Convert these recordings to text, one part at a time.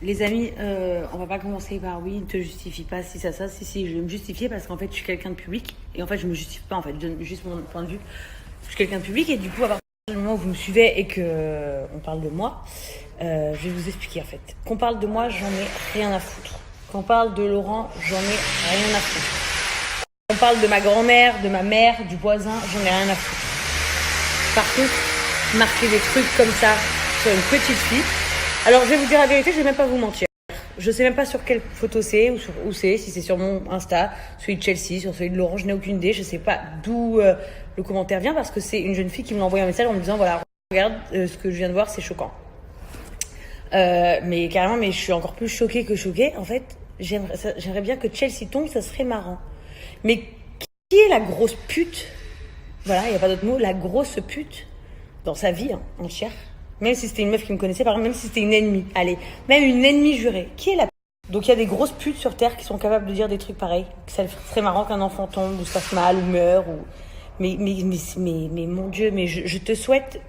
Les amis, on va pas commencer par oui, ne te justifie pas, si ça, si, je vais me justifier parce qu'en fait, je suis quelqu'un de public et en fait, je me justifie pas, en fait, je donne juste mon point de vue. Je suis quelqu'un de public et du coup, à partir du moment où vous me suivez et que on parle de moi, je vais vous expliquer en fait. Qu'on parle de moi, j'en ai rien à foutre. Qu'on parle de Laurent, j'en ai rien à foutre. On parle de ma grand-mère, de ma mère, du voisin, j'en ai rien à foutre. Par contre, marquer des trucs comme ça sur une petite fille. Alors, je vais vous dire la vérité, je vais même pas vous mentir. Je sais même pas sur quelle photo c'est ou sur où c'est, si c'est sur mon Insta, celui de Chelsea, sur celui de Laurent, je n'ai aucune idée. Je sais pas d'où le commentaire vient parce que c'est une jeune fille qui me l'a envoyé un message en me disant voilà, regarde ce que je viens de voir, c'est choquant. Mais carrément, mais je suis encore plus choquée que choquée. En fait, j'aimerais bien que Chelsea tombe, ça serait marrant. Mais qui est la grosse pute? Voilà, il n'y a pas d'autre mot, la grosse pute dans sa vie entière. Même si c'était une meuf qui me connaissait, par exemple, même si c'était une ennemie. Allez, même une ennemie jurée. Qui est la pute? Donc il y a des grosses putes sur Terre qui sont capables de dire des trucs pareils. Que ça serait marrant qu'un enfant tombe ou se fasse mal ou meure. Ou... Mais mon Dieu, mais je te souhaite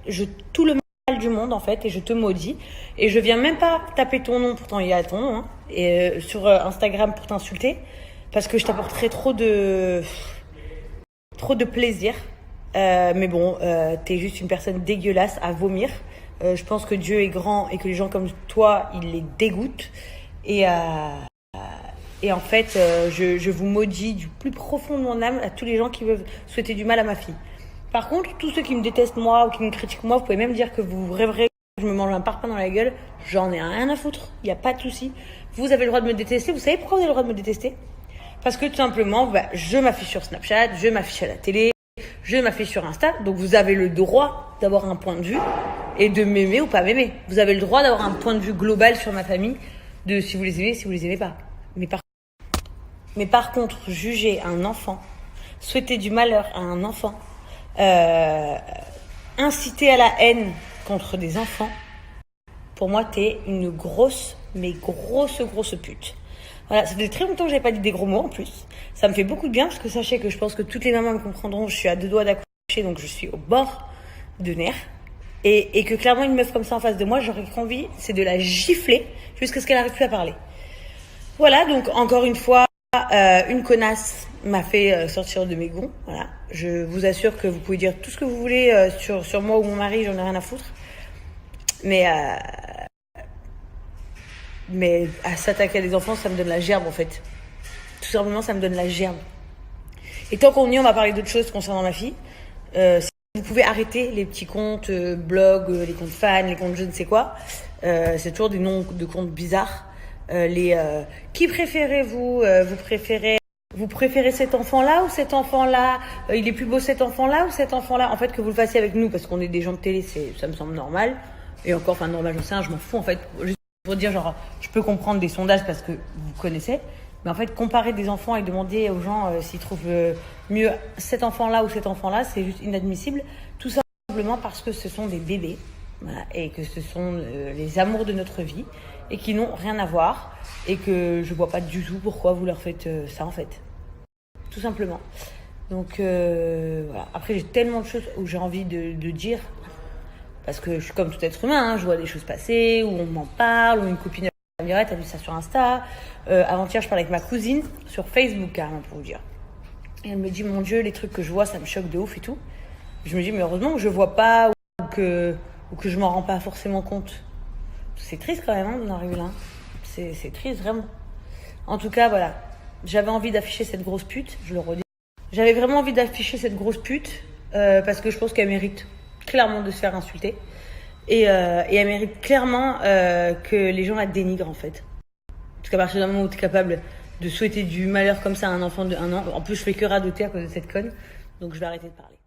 tout le mal du monde en fait et je te maudis. Et je viens même pas taper ton nom, pourtant il y a ton nom, et sur Instagram pour t'insulter. Parce que je t'apporterai trop de plaisir. Mais bon, t'es juste une personne dégueulasse à vomir. Je pense que Dieu est grand et que les gens comme toi, il les dégoûtent. Et en fait, je vous maudis du plus profond de mon âme à tous les gens qui veulent souhaiter du mal à ma fille. Par contre, tous ceux qui me détestent moi ou qui me critiquent moi, vous pouvez même dire que vous rêverez que je me mange un parpaing dans la gueule. J'en ai rien à foutre. Il n'y a pas de souci. Vous avez le droit de me détester. Vous savez pourquoi vous avez le droit de me détester? Parce que tout simplement, je m'affiche sur Snapchat, je m'affiche à la télé, je m'affiche sur Insta. Donc vous avez le droit d'avoir un point de vue et de m'aimer ou pas m'aimer. Vous avez le droit d'avoir un point de vue global sur ma famille, de si vous les aimez, si vous les aimez pas. Mais par contre, juger un enfant, souhaiter du malheur à un enfant, inciter à la haine contre des enfants, pour moi, t'es une grosse pute. Voilà, ça faisait très longtemps que j'avais pas dit des gros mots en plus. Ça me fait beaucoup de bien parce que sachez que je pense que toutes les mamans me comprendront. Je suis à 2 doigts d'accoucher, donc je suis au bord de nerfs. Et que clairement, une meuf comme ça en face de moi, j'aurais envie, c'est de la gifler jusqu'à ce qu'elle arrive plus à parler. Voilà, donc encore une fois, une connasse m'a fait sortir de mes gonds. Voilà, je vous assure que vous pouvez dire tout ce que vous voulez sur moi ou mon mari, j'en ai rien à foutre. Mais à s'attaquer à des enfants, ça me donne la gerbe en fait. Tout simplement, ça me donne la gerbe. Et tant qu'on y est, on va parler d'autres choses concernant ma fille. Si vous pouvez arrêter les petits comptes blogs, les comptes fans, les comptes je ne sais quoi. C'est toujours des noms de comptes bizarres. Qui préférez-vous Vous préférez cet enfant-là ou cet enfant-là Il est plus beau cet enfant-là ou cet enfant-là? En fait, que vous le fassiez avec nous parce qu'on est des gens de télé, ça me semble normal. Et encore, enfin normal, j'en sais rien, je m'en fous en fait. Juste pour dire genre, je peux comprendre des sondages parce que vous connaissez. Mais en fait, comparer des enfants et demander aux gens s'ils trouvent mieux cet enfant-là ou cet enfant-là, c'est juste inadmissible. Tout simplement parce que ce sont des bébés, voilà, et que ce sont les amours de notre vie et qui n'ont rien à voir et que je vois pas du tout pourquoi vous leur faites ça en fait. Tout simplement. Donc voilà. Après, j'ai tellement de choses où j'ai envie de dire parce que je suis comme tout être humain, je vois des choses passer, où on m'en parle, où une copine t'as vu ça sur Insta. Avant-hier, je parlais avec ma cousine sur Facebook, carrément, pour vous dire. Et elle me dit, mon Dieu, les trucs que je vois, ça me choque de ouf et tout. Je me dis, mais heureusement que je vois pas ou que je m'en rends pas forcément compte. C'est triste quand même d'en arriver là. C'est triste, vraiment. En tout cas, voilà. J'avais envie d'afficher cette grosse pute, je le redis. J'avais vraiment envie d'afficher cette grosse pute parce que je pense qu'elle mérite clairement de se faire insulter. Et elle mérite clairement que les gens la dénigrent en fait. Parce qu'à partir d'un moment où tu es capable de souhaiter du malheur comme ça à un enfant de 1 an, en plus je fais que radoter à cause de cette conne, donc je vais arrêter de parler.